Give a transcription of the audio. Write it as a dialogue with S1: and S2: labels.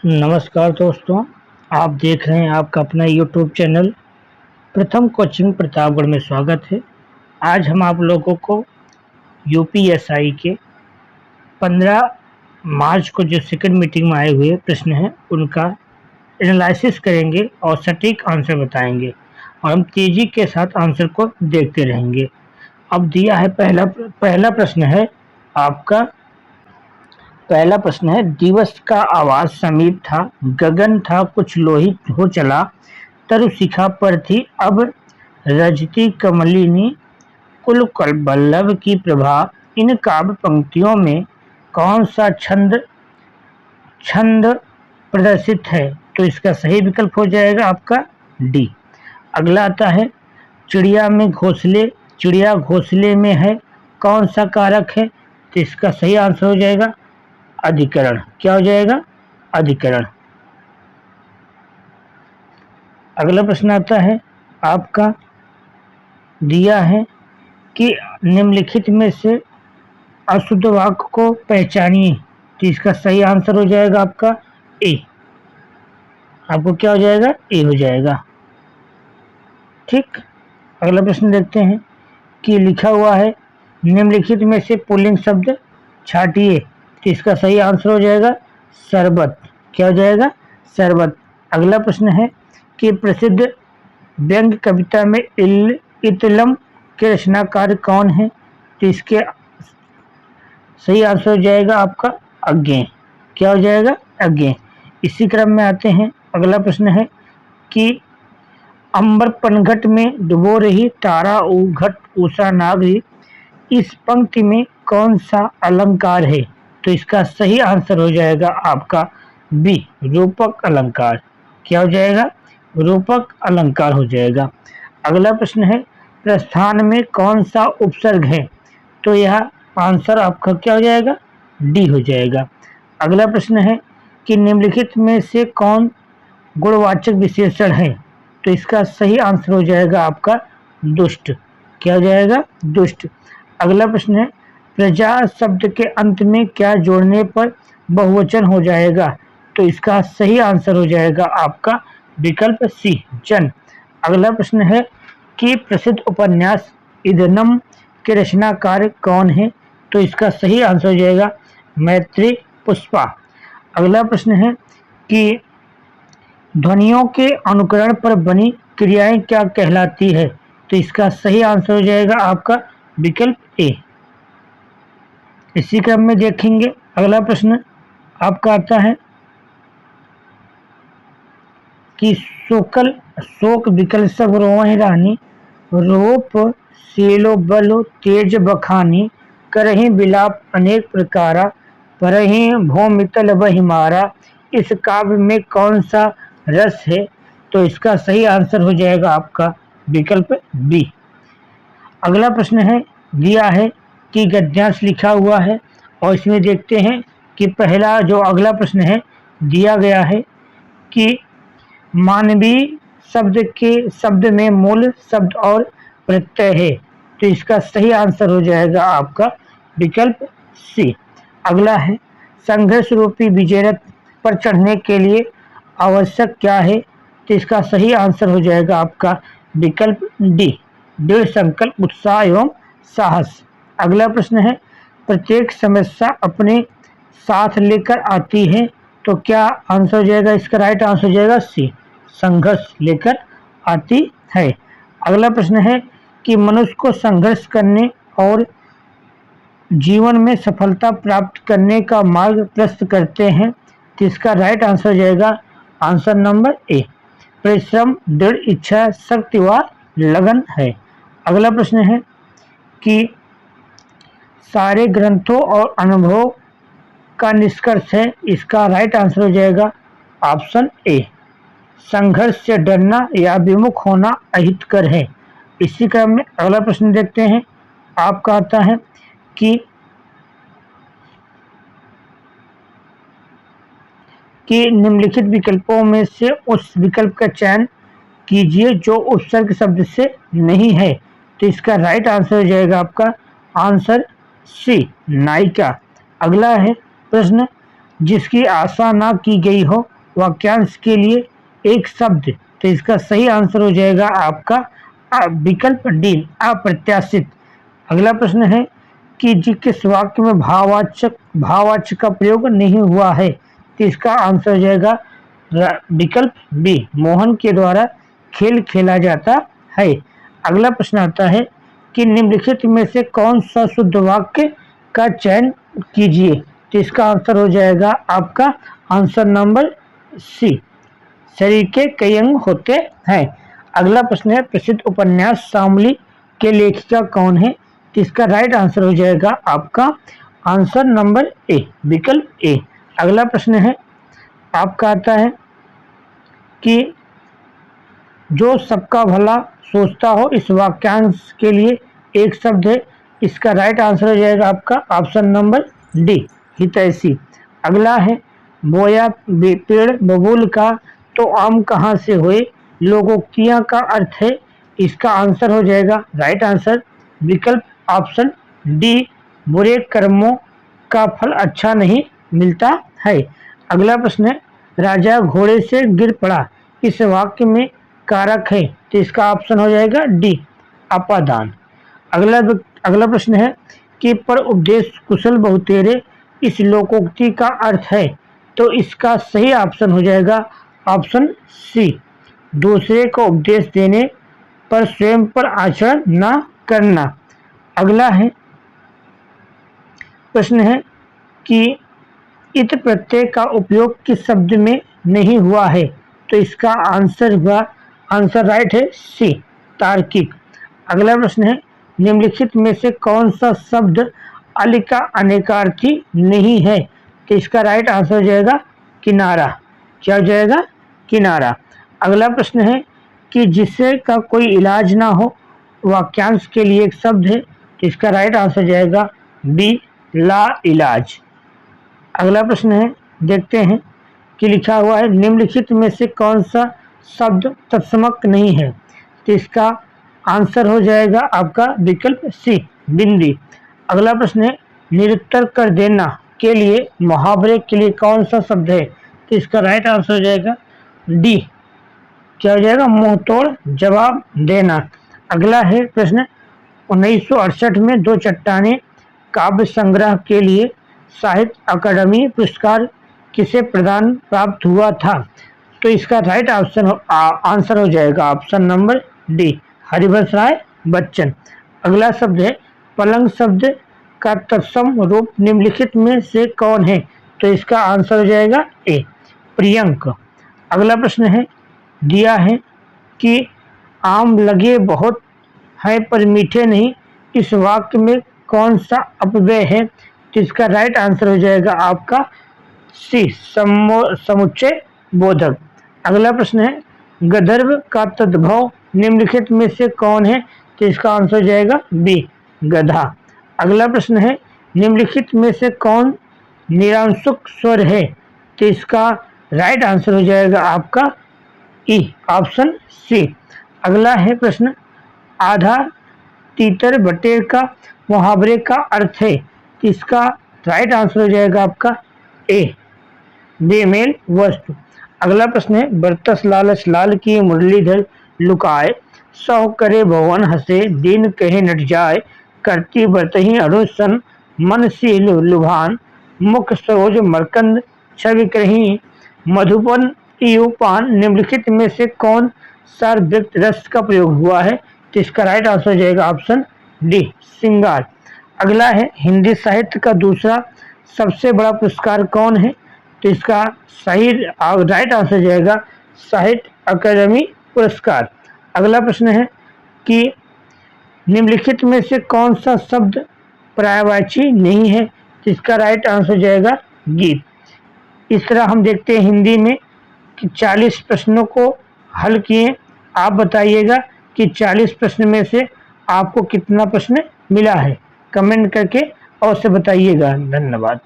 S1: नमस्कार दोस्तों, आप देख रहे हैं आपका अपना यूट्यूब चैनल प्रथम कोचिंग प्रतापगढ़ में स्वागत है। आज हम आप लोगों को यूपीएसआई के 15 मार्च को जो सेकंड मीटिंग में आए हुए प्रश्न हैं उनका एनालिसिस करेंगे और सटीक आंसर बताएंगे और हम तेजी के साथ आंसर को देखते रहेंगे। अब दिया है पहला प्रश्न है आपका। पहला प्रश्न है, दिवस का आवाज समीप था, गगन था कुछ लोहित हो चला, तरु शिखा पर थी अब रजती कमलिनी, कुल कल बल्लभ की प्रभा। इन काव्य पंक्तियों में कौन सा छंद छंद प्रदर्शित है? तो इसका सही विकल्प हो जाएगा आपका डी। अगला आता है, चिड़िया घोंसले में है, कौन सा कारक है? तो इसका सही आंसर हो जाएगा अधिकरण। क्या हो जाएगा? अधिकरण। अगला प्रश्न आता है आपका, दिया है कि निम्नलिखित में से अशुद्ध वाक्य को पहचानिए। तो इसका सही आंसर हो जाएगा आपका ए। आपको क्या हो जाएगा? ए हो जाएगा। ठीक। अगला प्रश्न देखते हैं कि लिखा हुआ है, निम्नलिखित में से पुल्लिंग शब्द छाटिए। तो इसका सही आंसर हो जाएगा शरबत। क्या हो जाएगा? शरबत। अगला प्रश्न है कि प्रसिद्ध व्यंग्य कविता में इतलम के रचनाकार कौन है? तो इसके सही आंसर हो जाएगा आपका अज्ञे। क्या हो जाएगा? अज्ञे। इसी क्रम में आते हैं, अगला प्रश्न है कि अंबर पनघट में डुबो रही तारा घट उषा नागरी, इस पंक्ति में कौन सा अलंकार है? तो इसका सही आंसर हो जाएगा आपका बी, रूपक अलंकार। क्या हो जाएगा? रूपक अलंकार हो जाएगा। अगला प्रश्न है, प्रस्थान में कौन सा उपसर्ग है? तो यह आंसर आपका क्या हो जाएगा? डी हो जाएगा। अगला प्रश्न है कि निम्नलिखित में से कौन गुणवाचक विशेषण है? तो इसका सही आंसर हो जाएगा आपका दुष्ट। क्या हो जाएगा? दुष्ट। अगला प्रश्न है, प्रजा शब्द के अंत में क्या जोड़ने पर बहुवचन हो जाएगा? तो इसका सही आंसर हो जाएगा आपका विकल्प सी, जन। अगला प्रश्न है कि प्रसिद्ध उपन्यास इदनम के रचनाकार कौन है? तो इसका सही आंसर हो जाएगा मैत्री पुष्पा। अगला प्रश्न है कि ध्वनियों के अनुकरण पर बनी क्रियाएं क्या कहलाती है? तो इसका सही आंसर हो जाएगा आपका विकल्प ए। इसी क्रम में देखेंगे, अगला प्रश्न आपका आता है कि शोक विकल सब रोवहि रानी, रूप शीलो बल तेज बखानी, करहि विलाप अनेक प्रकारा, परहि भौमितल बहि मारा। इस काव्य में कौन सा रस है? तो इसका सही आंसर हो जाएगा आपका विकल्प बी। अगला प्रश्न है, दिया है कि गद्यांश लिखा हुआ है और इसमें देखते हैं कि पहला जो अगला प्रश्न है दिया गया है कि मानवीय शब्द में मूल शब्द और प्रत्यय है। तो इसका सही आंसर हो जाएगा आपका विकल्प सी। अगला है, संघर्ष रूपी विजय रथ पर चढ़ने के लिए आवश्यक क्या है? तो इसका सही आंसर हो जाएगा आपका विकल्प डी, दृढ़ संकल्प, उत्साह एवं साहस। अगला प्रश्न है, प्रत्येक समस्या अपने साथ लेकर आती है। तो क्या आंसर हो जाएगा? इसका राइट आंसर हो जाएगा सी, संघर्ष लेकर आती है। अगला प्रश्न है कि मनुष्य को संघर्ष करने और जीवन में सफलता प्राप्त करने का मार्ग प्रशस्त करते हैं। तो इसका राइट आंसर हो जाएगा आंसर नंबर ए, परिश्रम, दृढ़ इच्छा शक्ति व लगन है। अगला प्रश्न है कि सारे ग्रंथों और अनुभव का निष्कर्ष है। इसका राइट आंसर हो जाएगा ऑप्शन ए, संघर्ष से डरना या विमुख होना अहितकर है। इसी क्रम में अगला प्रश्न देखते हैं, आपका आता है कि निम्नलिखित विकल्पों में से उस विकल्प का चयन कीजिए जो उपसर्ग शब्द से नहीं है। तो इसका राइट आंसर हो जाएगा आपका आंसर सी, नायिका। अगला है प्रश्न, जिसकी आशा ना की गई हो वाक्यांश के लिए एक शब्द। तो इसका सही आंसर हो जाएगा आपका विकल्प डी, अप्रत्याशित। अगला प्रश्न है कि जिस वाक्य में भाववाचक का प्रयोग नहीं हुआ है, तो इसका आंसर हो जाएगा विकल्प बी, मोहन के द्वारा खेल खेला जाता है। अगला प्रश्न आता है कि निम्नलिखित में से कौन सा शुद्ध वाक्य का चयन कीजिए। तो इसका आंसर हो जाएगा आपका आंसर नंबर सी, शरीर के कई अंग होते हैं। अगला प्रश्न है प्रसिद्ध उपन्यास शामली के लेखिका कौन है। तो इसका राइट आंसर हो जाएगा आपका आंसर नंबर ए, विकल्प ए। अगला प्रश्न है आपका आता है कि जो सबका भला सोचता हो, इस वाक्यांश के लिए एक शब्द है। इसका राइट आंसर हो जाएगा आपका ऑप्शन नंबर डी, हितैषी। अगला है बोया पेड़ बबूल का तो आम कहाँ से हुए, लोकोक्तियाँ का अर्थ है। इसका आंसर हो जाएगा राइट आंसर विकल्प ऑप्शन डी, बुरे कर्मों का फल अच्छा नहीं मिलता है। अगला प्रश्न है राजा घोड़े से गिर पड़ा, इस वाक्य में कारक है। तो इसका ऑप्शन हो जाएगा डी, अपादान। अगला प्रश्न है कि पर उपदेश कुशल बहुतेरे, इस लोकोक्ति का अर्थ है। तो इसका सही ऑप्शन हो जाएगा ऑप्शन सी, दूसरे को उपदेश देने पर स्वयं पर आचरण न करना। अगला है प्रश्न है कि इत प्रत्यय का उपयोग किस शब्द में नहीं हुआ है। तो इसका आंसर राइट है सी, तार्किक। अगला प्रश्न है निम्नलिखित में से कौन सा शब्द अल का अनेकार्थी नहीं है। तो इसका राइट आंसर हो जाएगा किनारा। क्या हो जाएगा, किनारा। अगला प्रश्न है कि जिससे का कोई इलाज ना हो, वाक्यांश के लिए एक शब्द है। तो इसका राइट आंसर जाएगा बी, ला इलाज। अगला प्रश्न है देखते हैं कि लिखा हुआ है निम्नलिखित में से कौन सा शब्द तत्समक नहीं है। तो इसका आंसर हो जाएगा आपका विकल्प सी, बिंदी। अगला प्रश्न है निरुत्तर कर देना के लिए मुहावरे के लिए कौन सा शब्द है। तो इसका राइट आंसर हो जाएगा डी, क्या हो जाएगा, मुंह तोड़ जवाब देना। अगला है प्रश्न 1968 में दो चट्टानें काव्य संग्रह के लिए साहित्य अकादमी पुरस्कार किसे प्रदान प्राप्त हुआ था। तो इसका राइट आंसर हो जाएगा option number D, Harivansh Rai Bachchan. अगला शब्द है पलंग शब्द का तत्सम रूप निम्नलिखित में से कौन है। तो इसका आंसर हो जाएगा ए, प्रियंक। अगला प्रश्न है दिया है कि आम लगे बहुत है पर मीठे नहीं, इस वाक्य में कौन सा अपव्यय है। तो इसका राइट आंसर हो जाएगा आपका सी, समुच्चय बोधक। अगला प्रश्न है गंधर्व का तद्भव निम्नलिखित में से कौन है। तो इसका आंसर हो जाएगा बी, गधा। अगला प्रश्न है निम्नलिखित में से कौन निरांशुक स्वर है। तो इसका राइट आंसर हो जाएगा आपका ई, ऑप्शन सी। अगला है प्रश्न आधा तीतर बटेर का मुहावरे का अर्थ है। तो इसका राइट आंसर हो जाएगा आपका ए, बेमेल वस्तु। अगला प्रश्न है बरतस लालच लाल की मुरलीधर लुकाए, सौ करे भवन हंसे दिन कहे नट जाए, करती बरतही अरुण सन मन सी लुभान, मुख सरोज मरकंद छवि करही मधुबन युपान, निम्नलिखित में से कौन सा व्यक्त रस का प्रयोग हुआ है। तो इसका राइट आंसर हो जाएगा ऑप्शन डी, श्रृंगार। अगला है हिंदी साहित्य का दूसरा सबसे बड़ा पुरस्कार कौन है। तो इसका सही राइट आंसर जाएगा साहित्य अकादमी पुरस्कार। अगला प्रश्न है कि निम्नलिखित में से कौन सा शब्द पर्यायवाची नहीं है। तो इसका राइट आंसर जाएगा गीत। इस तरह हम देखते हैं हिंदी में कि 40 प्रश्नों को हल किए। आप बताइएगा कि 40 प्रश्न में से आपको कितना प्रश्न मिला है, कमेंट करके अवश्य बताइएगा। धन्यवाद।